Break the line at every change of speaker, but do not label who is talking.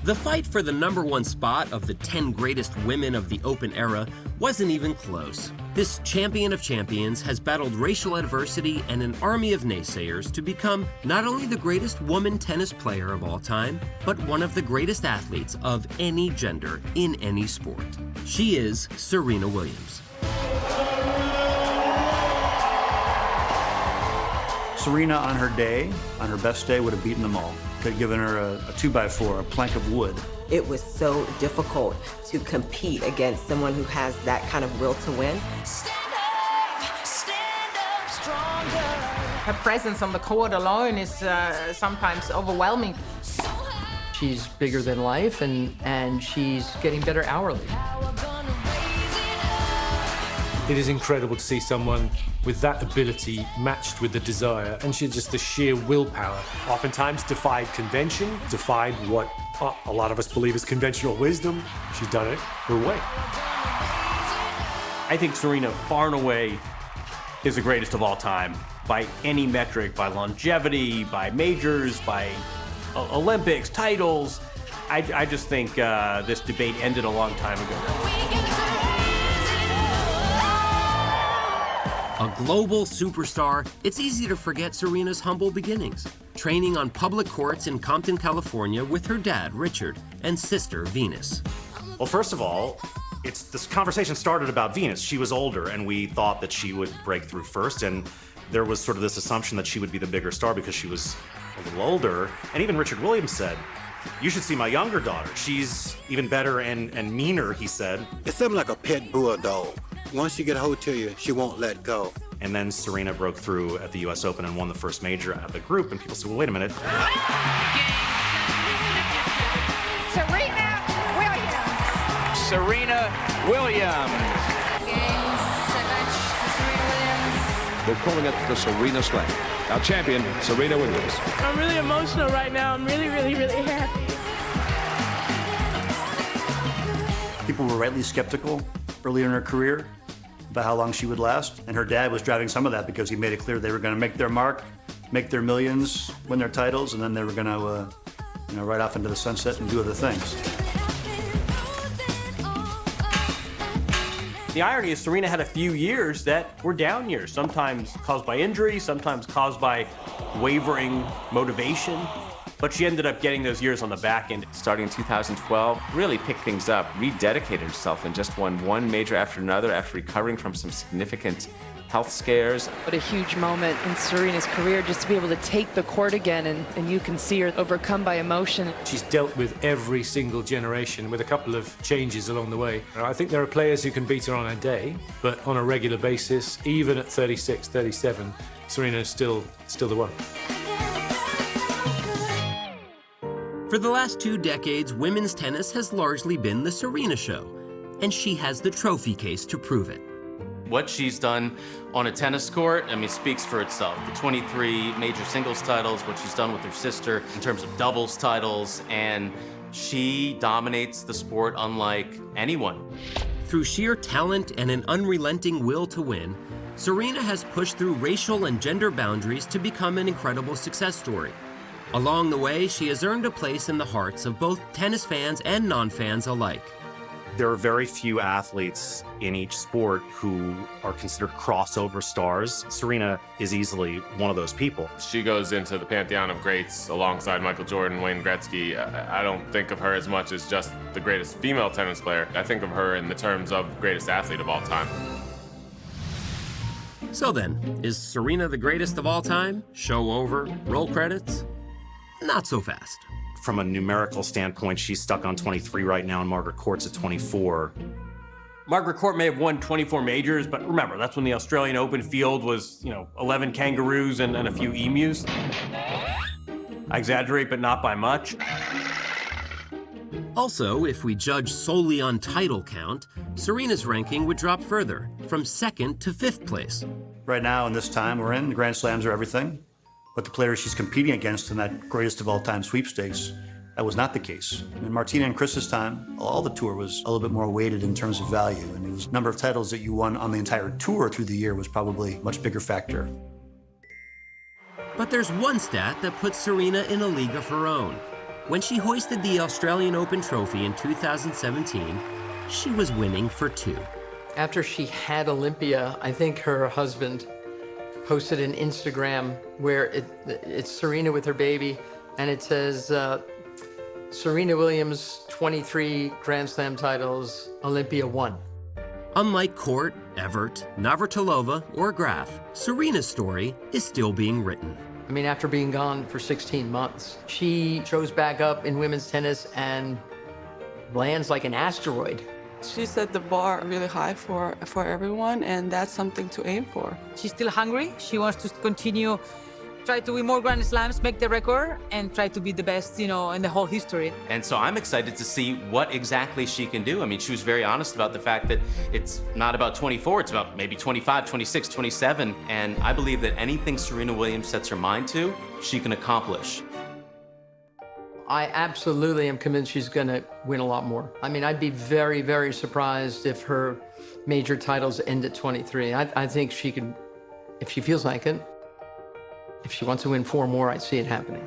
The fight for the #1 spot of the 10 greatest women of the Open era wasn't even close. This champion of champions has battled racial adversity and an army of naysayers to become not only the greatest woman tennis player of all time, but one of the greatest athletes of any gender in any sport. She is Serena Williams.
Serena on her day, on her best day, would have beaten them all. Could have given her a 2x4, a plank of wood.
It was so difficult to compete against someone who has that kind of will to win.
Stand up stronger.
Her presence on the court alone is sometimes overwhelming.
She's bigger than life, and she's getting better hourly.
It is incredible to see someone with that ability matched with the desire, and she's just the sheer willpower. Oftentimes defied convention, defied what a lot of us believe is conventional wisdom. She's done it her way.
I think Serena, far and away, is the greatest of all time by any metric, by longevity, by majors, by Olympics, titles. I just think this debate ended a long time ago.
A global superstar, it's easy to forget Serena's humble beginnings, training on public courts in Compton, California with her dad, Richard, and sister, Venus.
Well, first of all, this conversation started about Venus. She was older, and we thought that she would break through first, and there was sort of this assumption that she would be the bigger star because she was a little older. And even Richard Williams said, "You should see my younger daughter. She's even better and meaner," he said.
It's something like a pet bulldog. Once she get a hold to you, she won't let go.
And then Serena broke through at the US Open and won the first major out of the group, and people said, well, wait a minute.
Serena Williams.
Serena Williams.
Game, 7-match, Serena Williams.
We're calling it the Serena Slam. Our champion, Serena Williams.
I'm really emotional right now. I'm really, really, really happy.
People were rightly skeptical earlier in her career about how long she would last, and her dad was driving some of that because he made it clear they were going to make their mark, make their millions, win their titles, and then they were going to ride off into the sunset and do other things.
The irony is Serena had a few years that were down years, sometimes caused by injury, sometimes caused by wavering motivation. But she ended up getting those years on the back end.
Starting in 2012, really picked things up, rededicated herself, and just won one major after another after recovering from some significant health scares.
What a huge moment in Serena's career, just to be able to take the court again, and you can see her overcome by emotion.
She's dealt with every single generation with a couple of changes along the way. I think there are players who can beat her on a day, but on a regular basis, even at 36, 37, Serena is still the one.
For the last 2 decades, women's tennis has largely been the Serena show, and she has the trophy case to prove it.
What she's done on a tennis court, speaks for itself. The 23 major singles titles, what she's done with her sister in terms of doubles titles, and she dominates the sport unlike anyone.
Through sheer talent and an unrelenting will to win, Serena has pushed through racial and gender boundaries to become an incredible success story. Along the way, she has earned a place in the hearts of both tennis fans and non-fans alike.
There are very few athletes in each sport who are considered crossover stars. Serena is easily one of those people.
She goes into the pantheon of greats alongside Michael Jordan, Wayne Gretzky. I don't think of her as much as just the greatest female tennis player. I think of her in the terms of greatest athlete of all time.
So then, is Serena the greatest of all time? Show over, roll credits? Not so fast.
From a numerical standpoint, she's stuck on 23 right now, and Margaret Court's at 24.
Margaret Court may have won 24 majors, but remember, that's when the Australian Open field was, 11 kangaroos and a few emus. I exaggerate, but not by much.
Also, if we judge solely on title count, Serena's ranking would drop further, from 2nd to 5th place.
Right now, in this time we're in, the Grand Slams are everything. But the players she's competing against in that greatest of all time sweepstakes, that was not the case. In Martina and Chris's time, all the tour was a little bit more weighted in terms of value, and it was the number of titles that you won on the entire tour through the year was probably a much bigger factor.
But there's one stat that puts Serena in a league of her own. When she hoisted the Australian Open trophy in 2017, she was winning for two.
After she had Olympia, I think her husband posted an Instagram where it's Serena with her baby, and it says, Serena Williams, 23 Grand Slam titles, Olympia 1.
Unlike Court, Evert, Navratilova, or Graf, Serena's story is still being written.
I mean, after being gone for 16 months, she shows back up in women's tennis and lands like an asteroid.
She set the bar really high for everyone, and that's something to aim for.
She's still hungry. She wants to continue, try to win more Grand Slams, make the record, and try to be the best, in the whole history.
And so I'm excited to see what exactly she can do. I mean, she was very honest about the fact that it's not about 24, it's about maybe 25, 26, 27. And I believe that anything Serena Williams sets her mind to, she can accomplish.
I absolutely am convinced she's gonna win a lot more. I mean, I'd be very, very surprised if her major titles end at 23. I think she could, if she feels like it. If she wants to win 4 more, I see it happening.